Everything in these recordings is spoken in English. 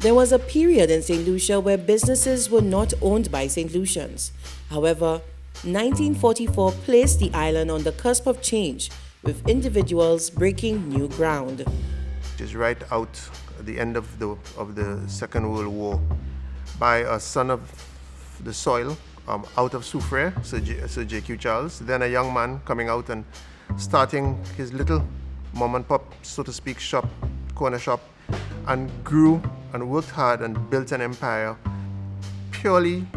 There was a period in St. Lucia where businesses were not owned by St. Lucians. However, 1944 placed the island on the cusp of change, with individuals breaking new ground. Which is right out at the end of the Second World War, by a son of the soil, out of Soufriere, Sir J.Q. Charles, then a young man coming out and starting his little mom and pop, so to speak, shop, corner shop, and grew and worked hard and built an empire purely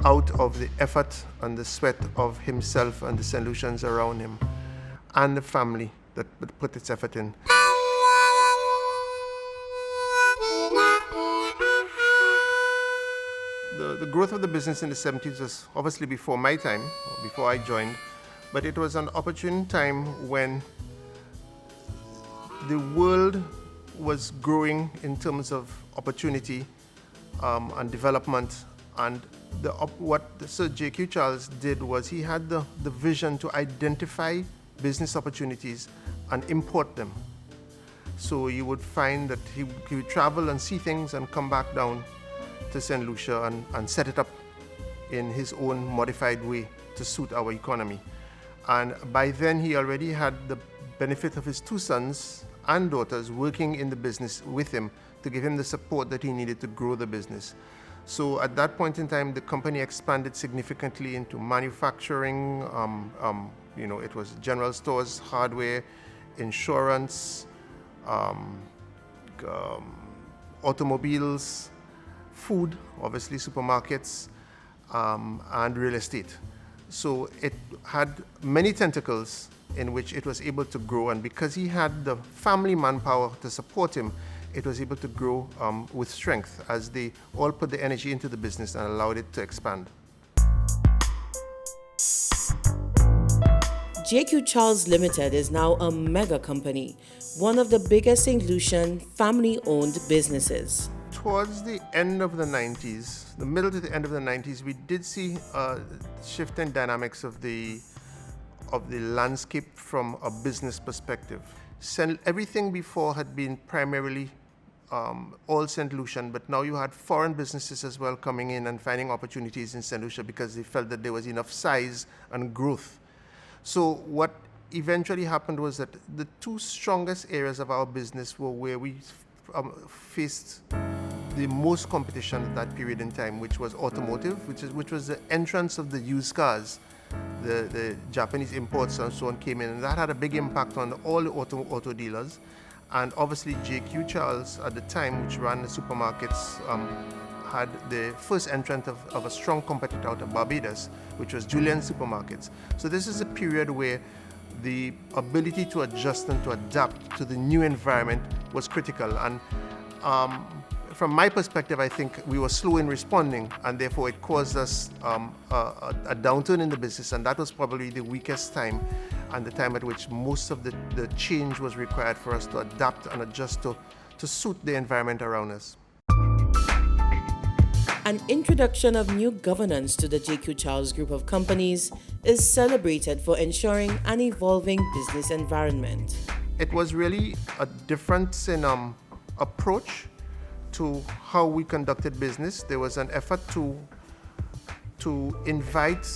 out of the effort and the sweat of himself and the St. Lucians around him and the family that put its effort in. The growth of the business in the 70s was obviously before my time, before I joined, but it was an opportune time when the world was growing in terms of opportunity and development. And what Sir J.Q. Charles did was he had the vision to identify business opportunities and import them. So you would find that he would travel and see things and come back down to St. Lucia and set it up in his own modified way to suit our economy. And by then he already had the benefit of his two sons and daughters working in the business with him to give him the support that he needed to grow the business. So at that point in time, the company expanded significantly into manufacturing. It was general stores, hardware, insurance, automobiles, food, obviously supermarkets, and real estate. So it had many tentacles in which it was able to grow, and because he had the family manpower to support him, it was able to grow with strength as they all put the energy into the business and allowed it to expand. J.Q. Charles Limited is now a mega company, one of the biggest St. Lucian family-owned businesses. Towards the end of the 90s, the middle to the end of the 90s, we did see a shift in dynamics of the landscape from a business perspective. Everything before had been primarily all St. Lucian, but now you had foreign businesses as well coming in and finding opportunities in St. Lucia because they felt that there was enough size and growth. So what eventually happened was that the two strongest areas of our business were where we faced the most competition at that period in time, which was automotive, which was the entrance of the used cars. The Japanese imports and so on came in, and that had a big impact on all the auto dealers. And obviously J.Q. Charles at the time, which ran the supermarkets, had the first entrant of a strong competitor out of Barbados, which was Julian Supermarkets. So this is a period where the ability to adjust and to adapt to the new environment was critical. And from my perspective, I think we were slow in responding, and therefore it caused us a downturn in the business, and that was probably the weakest time and the time at which most of the change was required for us to adapt and adjust to suit the environment around us. An introduction of new governance to the J.Q. Charles Group of companies is celebrated for ensuring an evolving business environment. It was really a difference in approach to how we conducted business. There was an effort to invite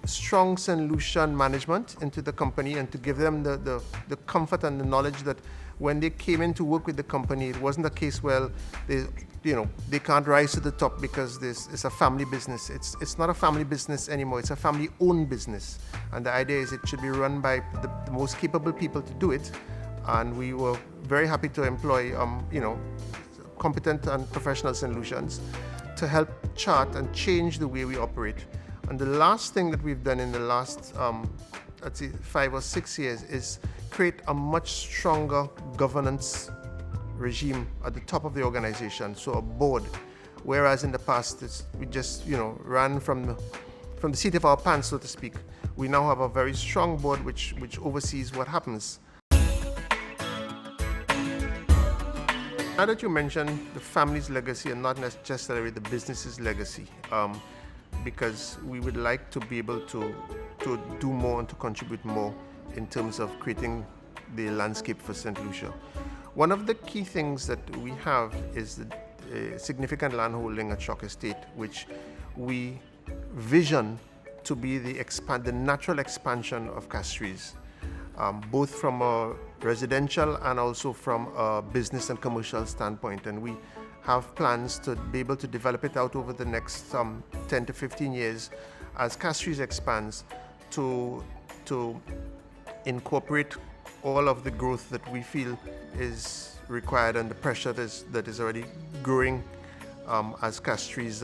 strong St. Lucian management into the company and to give them the comfort and the knowledge that when they came in to work with the company, it wasn't a case where they can't rise to the top because it's a family business. It's not a family business anymore. It's a family-owned business, and the idea is it should be run by the most capable people to do it. And we were very happy to employ competent and professional solutions to help chart and change the way we operate. And the last thing that we've done in the last, let's say 5 or 6 years is create a much stronger governance regime at the top of the organization, so a board. Whereas in the past, we just ran from the seat of our pants, so to speak. We now have a very strong board which oversees what happens. Now that you mentioned the family's legacy and not necessarily the business's legacy, because we would like to be able to do more and to contribute more in terms of creating the landscape for St. Lucia. One of the key things that we have is a significant land holding at Chalk Estate, which we vision to be the natural expansion of Castries, both from a residential and also from a business and commercial standpoint. And we have plans to be able to develop it out over the next 10 to 15 years as Castries expands to incorporate all of the growth that we feel is required and the pressure that is already growing as Castries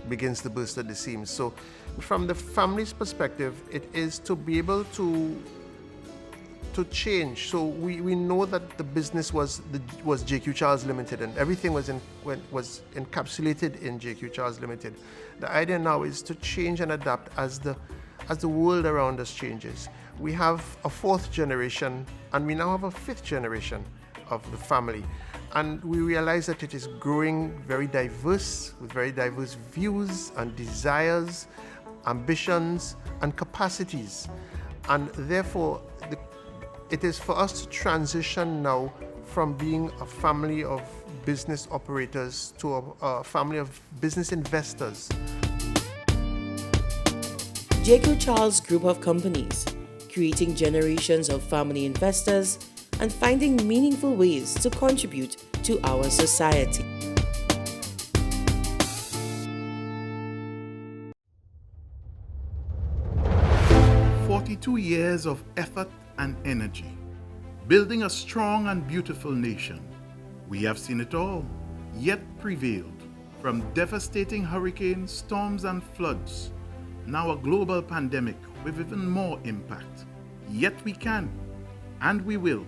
begins to burst at the seams. So from the family's perspective, it is to be able to change. So we know that the business was JQ Charles Limited, and everything was encapsulated in JQ Charles Limited. The idea now is to change and adapt as the world around us changes. We have a fourth generation, and we now have a fifth generation of the family. And we realize that it is growing very diverse, with very diverse views and desires, ambitions, and capacities. And therefore, it is for us to transition now from being a family of business operators to a family of business investors. JQ Charles Group of Companies, creating generations of family investors and finding meaningful ways to contribute to our society. "42 years of effort and energy, building a strong and beautiful nation. We have seen it all, yet prevailed, from devastating hurricanes, storms and floods, now a global pandemic with even more impact. Yet we can, and we will,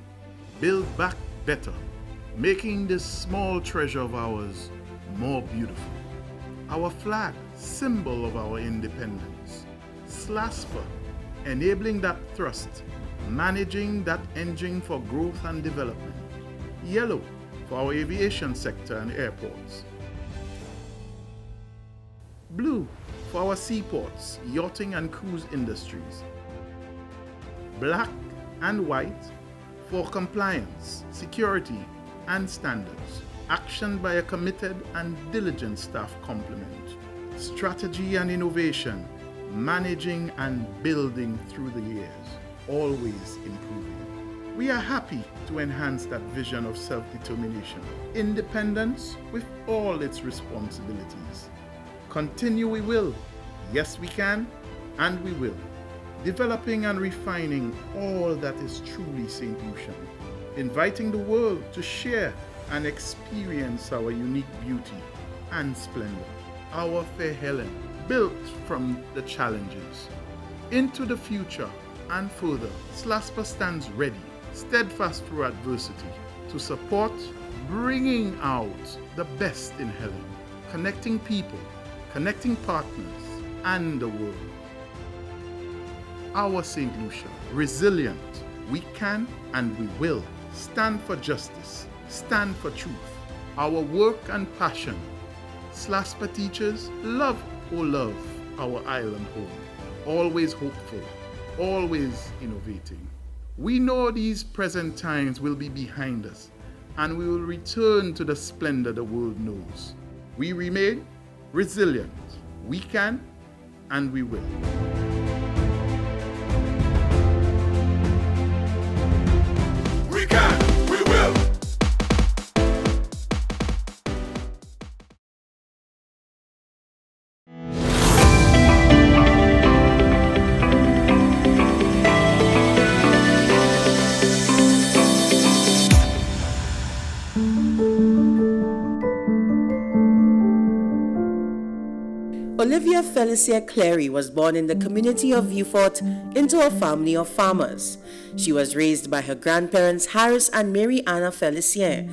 build back better, making this small treasure of ours more beautiful. Our flag, symbol of our independence. SLASPA, enabling that thrust, managing that engine for growth and development. Yellow, for our aviation sector and airports. Blue, for our seaports, yachting and cruise industries. Black and white, for compliance, security, and standards, actioned by a committed and diligent staff complement, strategy and innovation, managing and building through the years, always improving. We are happy to enhance that vision of self-determination, independence with all its responsibilities. Continue we will, yes we can, and we will. Developing and refining all that is truly St. Lucian, inviting the world to share and experience our unique beauty and splendor. Our fair Helen, built from the challenges. Into the future and further, SLASPA stands ready, steadfast through adversity, to support bringing out the best in Helen, connecting people, connecting partners, and the world. Our St. Lucia, resilient, we can and we will stand for justice, stand for truth. Our work and passion. SLASPA teachers love, oh love, our island home. Always hopeful, always innovating. We know these present times will be behind us, and we will return to the splendor the world knows. We remain resilient. We can and we will. We can, we will. Olivia Felicia Clary was born in the community of Viewfort into a family of farmers. She was raised by her grandparents Harris and Mary Anna Felicien.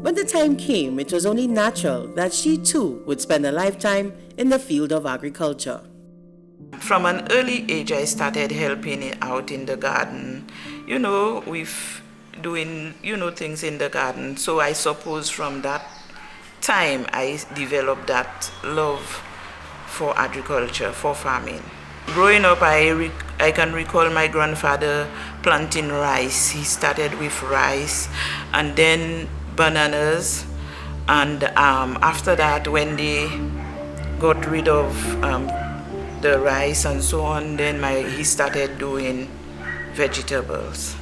When the time came, it was only natural that she too would spend a lifetime in the field of agriculture. From an early age, I started helping out in the garden, with doing, things in the garden. So I suppose from that time, I developed that love for agriculture, for farming. Growing up, I can recall my grandfather planting rice. He started with rice and then bananas And after that, when they got rid of the rice and so on, then he started doing vegetables.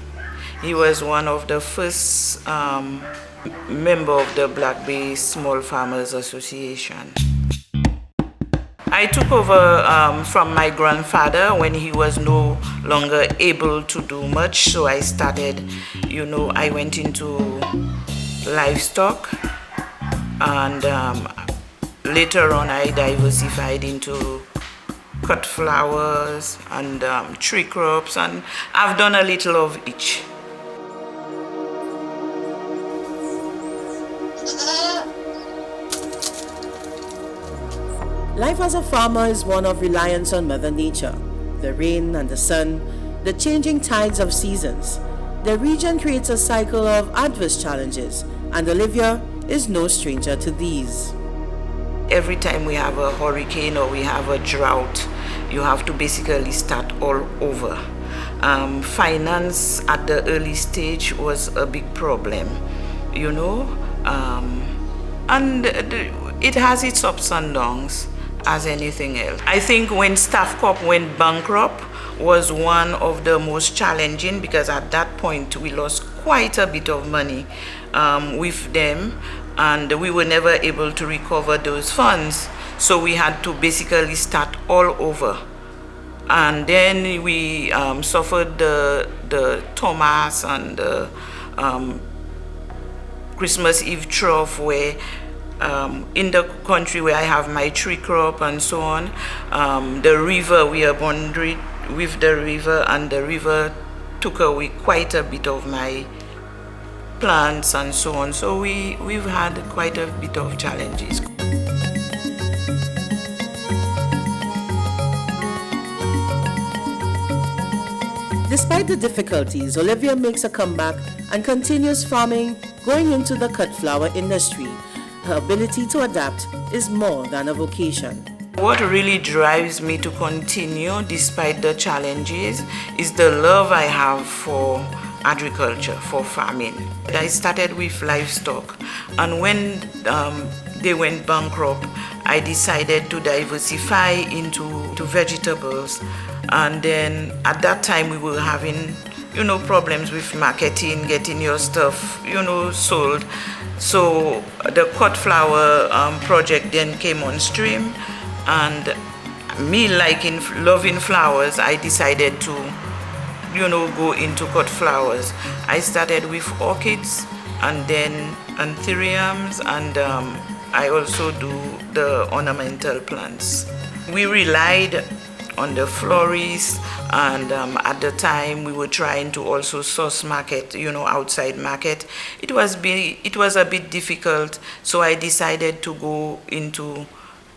He was one of the first member of the Black Bay Small Farmers Association. I took over from my grandfather when he was no longer able to do much, so I started, I went into livestock, and later on I diversified into cut flowers and tree crops, and I've done a little of each. Life as a farmer is one of reliance on Mother Nature, the rain and the sun, the changing tides of seasons. The region creates a cycle of adverse challenges, and Olivia is no stranger to these. Every time we have a hurricane or we have a drought, you have to basically start all over. Finance at the early stage was a big problem, and it has its ups and downs as anything else. I think when Staff Corp went bankrupt was one of the most challenging, because at that point we lost quite a bit of money with them, and we were never able to recover those funds. So we had to basically start all over. And then we suffered the Thomas and the Christmas Eve trough, where in the country where I have my tree crop and so on, the river, we are boundary with the river, and the river took away quite a bit of my plants and so on. So we've had quite a bit of challenges. Despite the difficulties, Olivia makes a comeback and continues farming, going into the cut flower industry. Her ability to adapt is more than a vocation. What really drives me to continue despite the challenges is the love I have for agriculture, for farming. I started with livestock, and when they went bankrupt, I decided to diversify into vegetables. And then at that time we were having, problems with marketing, getting your stuff, sold. So the cut flower project then came on stream, and me loving flowers, I decided to, go into cut flowers. I started with orchids, and then anthuriums, and I also do the ornamental plants. We relied on the florists, and at the time we were trying to also source market, outside market. It was a bit difficult, so I decided to go into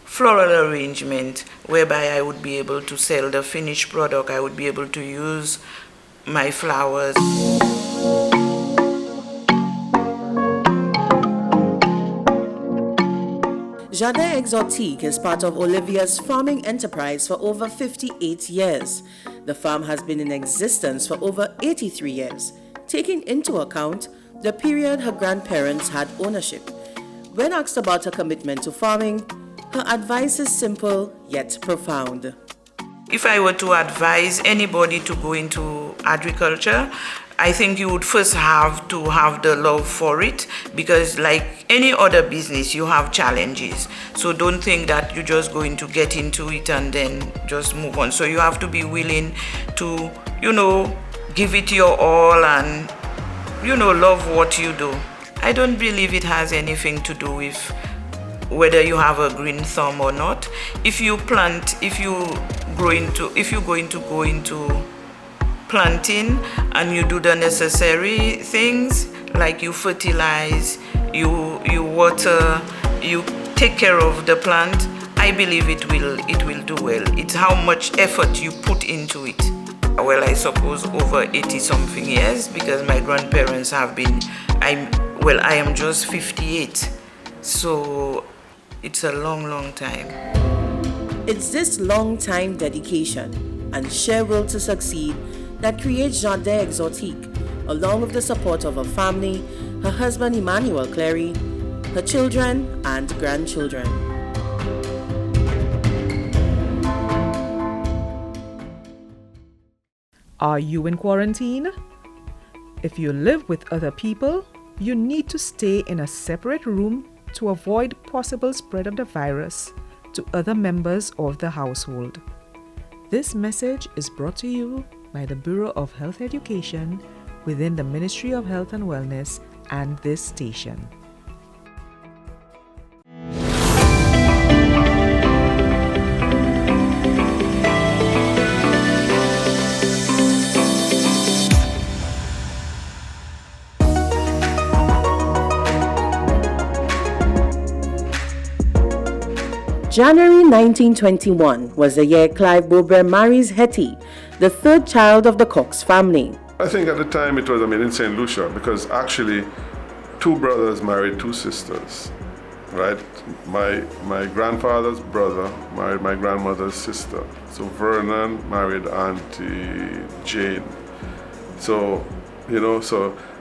floral arrangement, whereby I would be able to sell the finished product. I would be able to use my flowers. Jardin Exotique is part of Olivia's farming enterprise for over 58 years. The farm has been in existence for over 83 years, taking into account the period her grandparents had ownership. When asked about her commitment to farming, her advice is simple yet profound. If I were to advise anybody to go into agriculture, I think you would first have to have the love for it, because like any other business, you have challenges. So don't think that you're just going to get into it and then just move on. So you have to be willing to, give it your all and, love what you do. I don't believe it has anything to do with whether you have a green thumb or not. If you're going to go into planting and you do the necessary things, like you fertilize, you water, you take care of the plant, I believe it will do well. It's how much effort you put into it. Well, I suppose over 80 something years, because my grandparents have been, I am just 58, so it's a long time. It's this long time dedication and sheer will to succeed that creates Jardin Exotique, along with the support of her family, her husband Emmanuel Cleary, her children and grandchildren. Are you in quarantine? If you live with other people, you need to stay in a separate room to avoid possible spread of the virus to other members of the household. This message is brought to you by the Bureau of Health Education within the Ministry of Health and Wellness and this station. January 1921 was the year Clive Bowbre marries Hetty, the third child of the Cox family. I think at the time it was, in St. Lucia, because actually 2 brothers married 2 sisters, right? My grandfather's brother married my grandmother's sister. So Vernon married Auntie Jane. So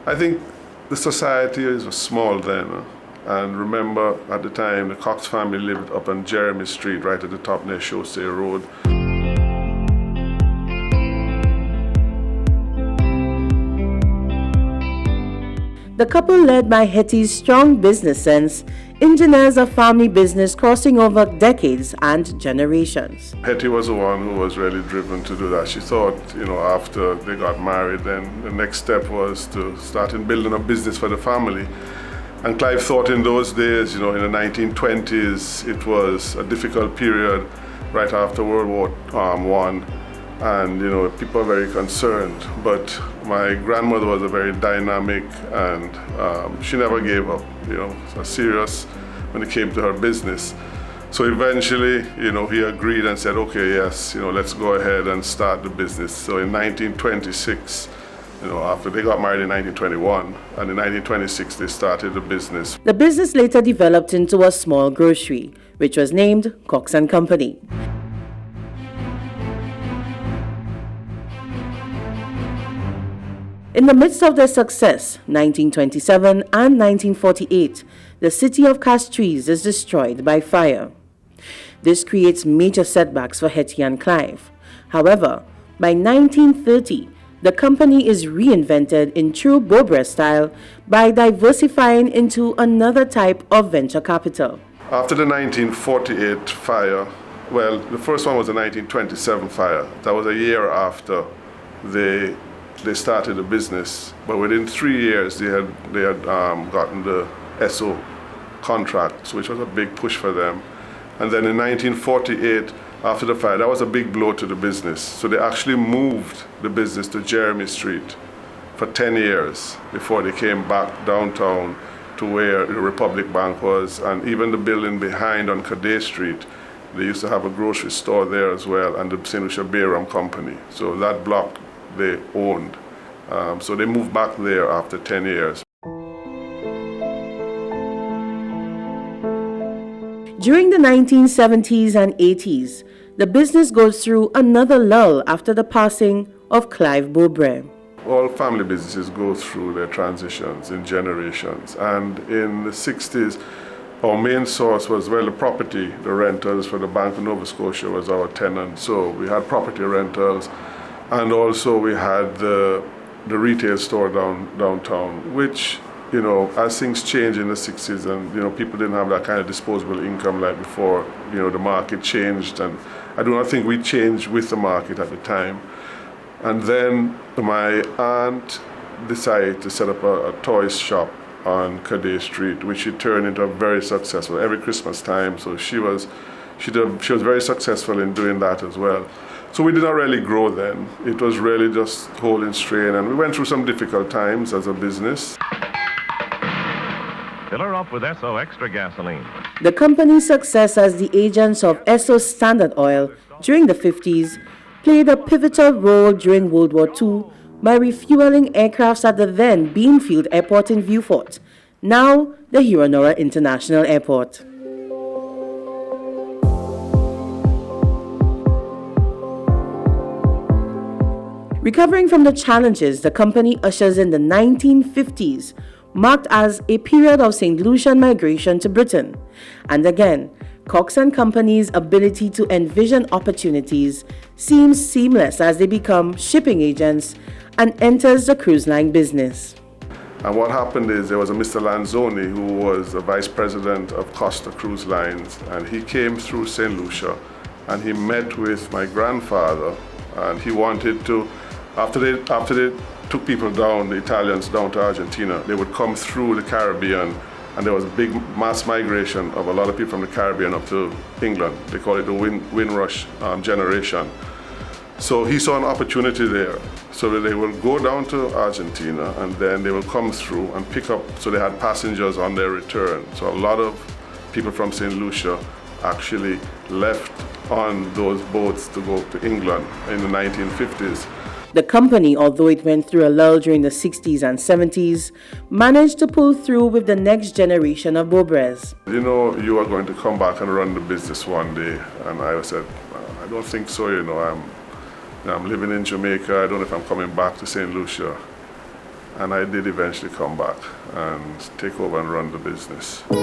I think the society was small then. And remember, at the time, the Cox family lived up on Jeremy Street, right at the top near Chaussee Road. The couple, led by Hetty's strong business sense, engineers a family business crossing over decades and generations. Hetty was the one who was really driven to do that. She thought, after they got married, then the next step was to start in building a business for the family. And Clive thought in those days, in the 1920s, it was a difficult period right after World War I. And, people were very concerned. But my grandmother was a very dynamic and she never gave up, so serious when it came to her business. So eventually, he agreed and said, okay, yes, let's go ahead and start the business. So in 1926, after they got married in 1921, and in 1926 they started the business. The business later developed into a small grocery, which was named Cox and Company. In the midst of their success, 1927 and 1948, the city of Castries is destroyed by fire. This creates major setbacks for Hetty and Clive. However, by 1930, the company is reinvented in true Bowbre style by diversifying into another type of venture capital. After the 1948 fire, the first one was the 1927 fire. That was a year after they started the business. But within 3 years, they had gotten the ESSO contracts, which was a big push for them. And then in 1948, after the fire, that was a big blow to the business. So they actually moved the business to Jeremy Street for 10 years before they came back downtown to where the Republic Bank was, and even the building behind on Cadet Street. They used to have a grocery store there as well, and the St. Lucia Bayram Company. So that block they owned. So they moved back there after 10 years. During the 1970s and 80s, the business goes through another lull after the passing of Clive Bowbre. All family businesses go through their transitions in generations. And in the 60s, our main source was, the property, the rentals for the Bank of Nova Scotia was our tenant. So we had property rentals, and also we had the retail store downtown, which, as things changed in the 60s and, people didn't have that kind of disposable income like before, the market changed. And I do not think we changed with the market at the time. And then my aunt decided to set up a toys shop on Cadet Street, which she turned into a very successful every Christmas time. So she was very successful in doing that as well. So we did not really grow then. It was really just holding strain, and we went through some difficult times as a business. Fill her up with Esso Extra Gasoline. The company's success as the agents of Esso Standard Oil during the 50s played a pivotal role during World War II by refueling aircrafts at the then Beanfield Airport in Vieux Fort, now the Huronora International Airport. Recovering from the challenges, the company ushers in the 1950s marked as a period of St. Lucian migration to Britain. And again, Cox and Company's ability to envision opportunities seems seamless as they become shipping agents and enters the cruise line business. And what happened is there was a Mr. Lanzoni who was the vice president of Costa Cruise Lines, and he came through St. Lucia and he met with my grandfather, and he wanted to, after they took people down, the Italians down to Argentina, they would come through the Caribbean, and there was a big mass migration of a lot of people from the Caribbean up to England. They call it the Windrush generation. So he saw an opportunity there. So that they will go down to Argentina and then they will come through and pick up, so they had passengers on their return. So a lot of people from St. Lucia actually left on those boats to go to England in the 1950s. The company, although it went through a lull during the 60s and 70s, managed to pull through with the next generation of Bobres. You know, you are going to come back and run the business one day. And I said, I don't think so, you know, I'm living in Jamaica, I don't know if I'm coming back to St. Lucia. And I did eventually come back and take over and run the business. In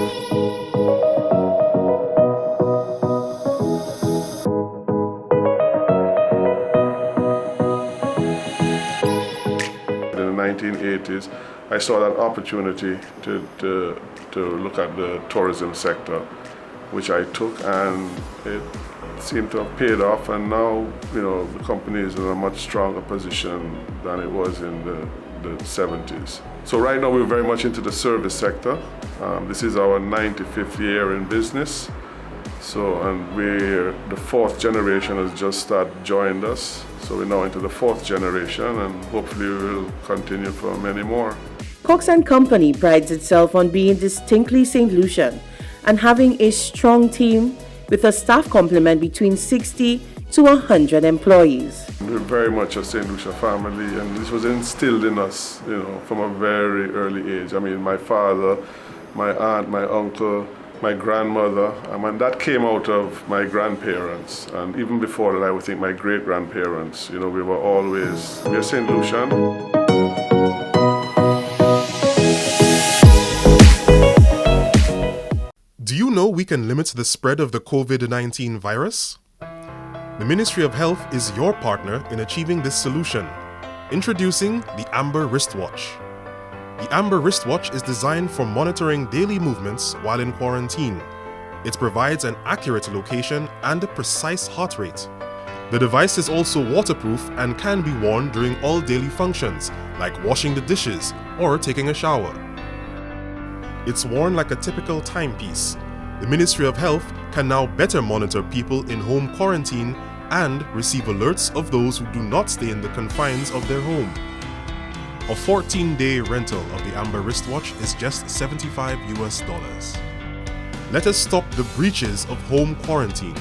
the 1980s, I saw that opportunity to look at the tourism sector, which I took, and it seemed to have paid off, and now, you know, the company is in a much stronger position than it was in the 70s. So right now we're very much into the service sector. This is our 95th year in business. So, and the fourth generation has just joined us. So we're now into the fourth generation, and hopefully we'll continue for many more. Cox and Company prides itself on being distinctly St. Lucian and having a strong team with a staff complement between 60 to 100 employees. We're very much a St. Lucia family, and this was instilled in us, you know, from a very early age. I mean, my father, my aunt, my uncle, my grandmother, and that came out of my grandparents. And even before that, I would think my great-grandparents, you know, we're St. Lucian. Do you know we can limit the spread of the COVID-19 virus? The Ministry of Health is your partner in achieving this solution. Introducing the Amber Wristwatch. The Amber Wristwatch is designed for monitoring daily movements while in quarantine. It provides an accurate location and a precise heart rate. The device is also waterproof and can be worn during all daily functions, like washing the dishes or taking a shower. It's worn like a typical timepiece. The Ministry of Health can now better monitor people in home quarantine and receive alerts of those who do not stay in the confines of their home. A 14-day rental of the Amber Wristwatch is just $75 US. Let us stop the breaches of home quarantine.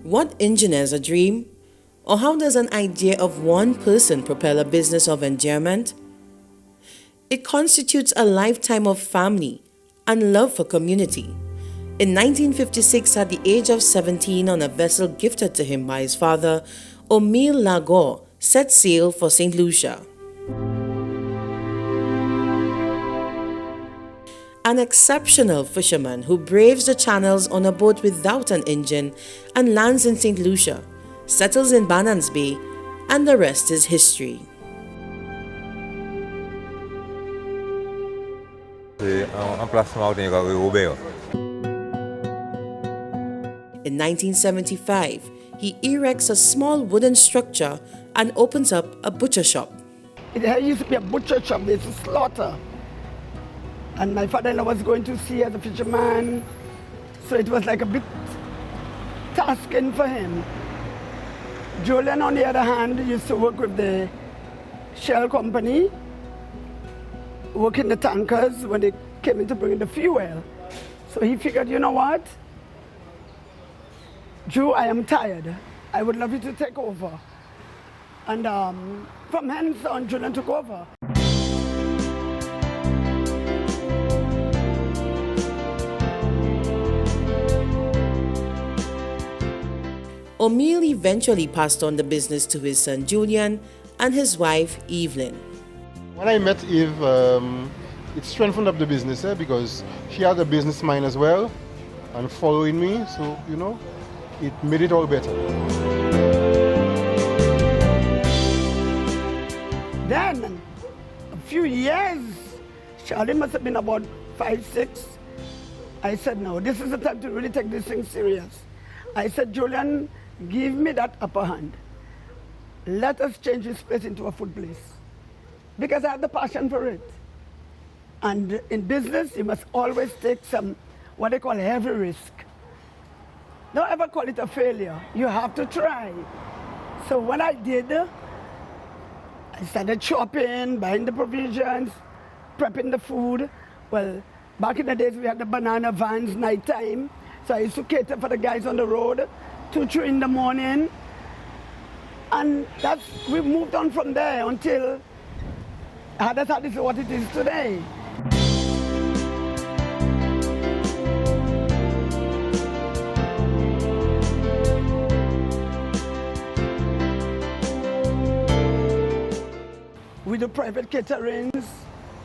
What engineers a dream? Or how does an idea of one person propel a business of endearment? It constitutes a lifetime of family and love for community. In 1956, at the age of 17, on a vessel gifted to him by his father, Omil Lagor set sail for St. Lucia. An exceptional fisherman who braves the channels on a boat without an engine and lands in St. Lucia, settles in Bannans Bay, and the rest is history. In 1975, he erects a small wooden structure and opens up a butcher shop. There used to be a butcher shop, there's a slaughter. And my father-in-law was going to sea as a fisherman, so it was like a bit tasking for him. Julian, on the other hand, used to work with the Shell company, working the tankers when they came in to bring in the fuel. So he figured, you know what? Drew, I am tired. I would love you to take over. And from hence on, Julian took over. O'Meal eventually passed on the business to his son Julian and his wife Evelyn. When I met Eve, it strengthened up the business because she had a business mind as well and following me, so it made it all better. Then, a few years, Charlie must have been about 5, 6. I said, no, this is the time to really take this thing serious. I said, Julian, give me that upper hand. Let us change this place into a food place. Because I have the passion for it. And in business, you must always take some, what they call heavy risk. Don't ever call it a failure. You have to try. So what I did, I started shopping, buying the provisions, prepping the food. Well, back in the days, we had the banana vans nighttime. So I used to cater for the guys on the road, 2, 3 in the morning. And we moved on from there until that's how this is what it is today. We do private caterings,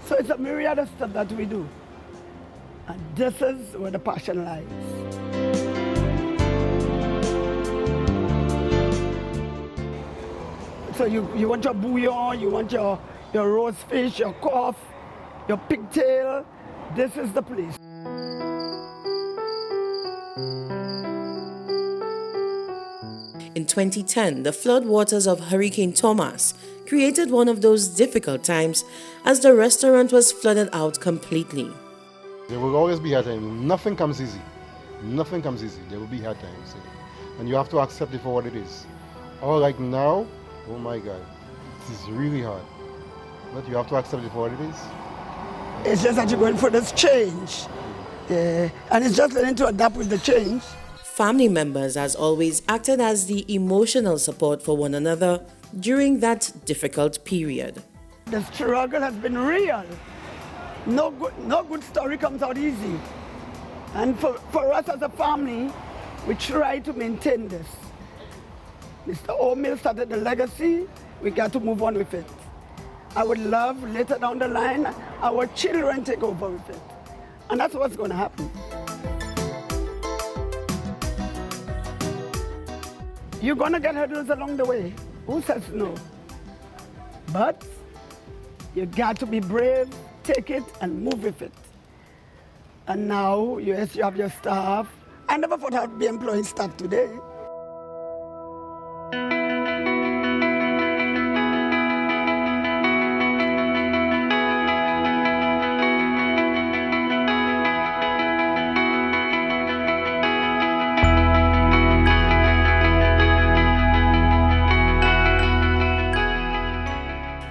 so it's a myriad of stuff that we do. And this is where the passion lies. So you want your bouillon, you want your roast fish, your cough, your pigtail. This is the place. In 2010, the floodwaters of Hurricane Thomas created one of those difficult times as the restaurant was flooded out completely. There will always be hard times. Nothing comes easy. Nothing comes easy. There will be hard times. And you have to accept it for what it is. Or like now, oh my God, this is really hard. But you have to accept it for what it is. It's just that you're going for this change. Yeah. And it's just learning to adapt with the change. Family members, as always, acted as the emotional support for one another during that difficult period. The struggle has been real. No good story comes out easy. And for us as a family, we try to maintain this. Mr. O'Meal started the legacy, we got to move on with it. I would love later down the line, our children take over with it. And that's what's going to happen. You're going to get hurdles along the way. Who says no? But you got to be brave, take it and move with it. And now, yes, you have your staff. I never thought I'd be employing staff today.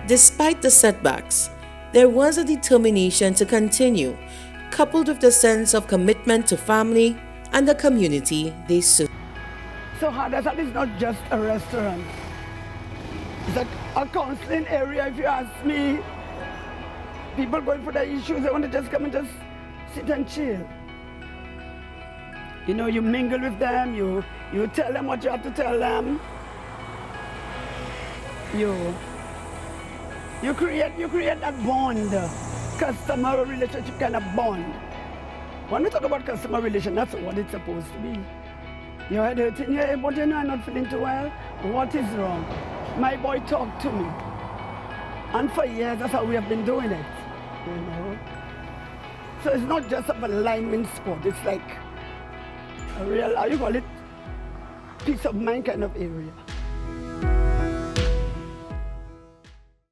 Despite the setbacks, there was a determination to continue, coupled with the sense of commitment to family and the community they serve. So Hadassah is not just a restaurant. It's like a counseling area, if you ask me. People going for their issues, they want to just come and just sit and chill. You know, you mingle with them, you tell them what you have to tell them. You create that bond, customer relationship kind of bond. When we talk about customer relation, that's what it's supposed to be. Your head hurting, yeah, but you know I'm not feeling too well. What is wrong? My boy talked to me. And for years, that's how we have been doing it, you know. So it's not just a alignment sport, it's like a real, how you call it, peace of mind kind of area.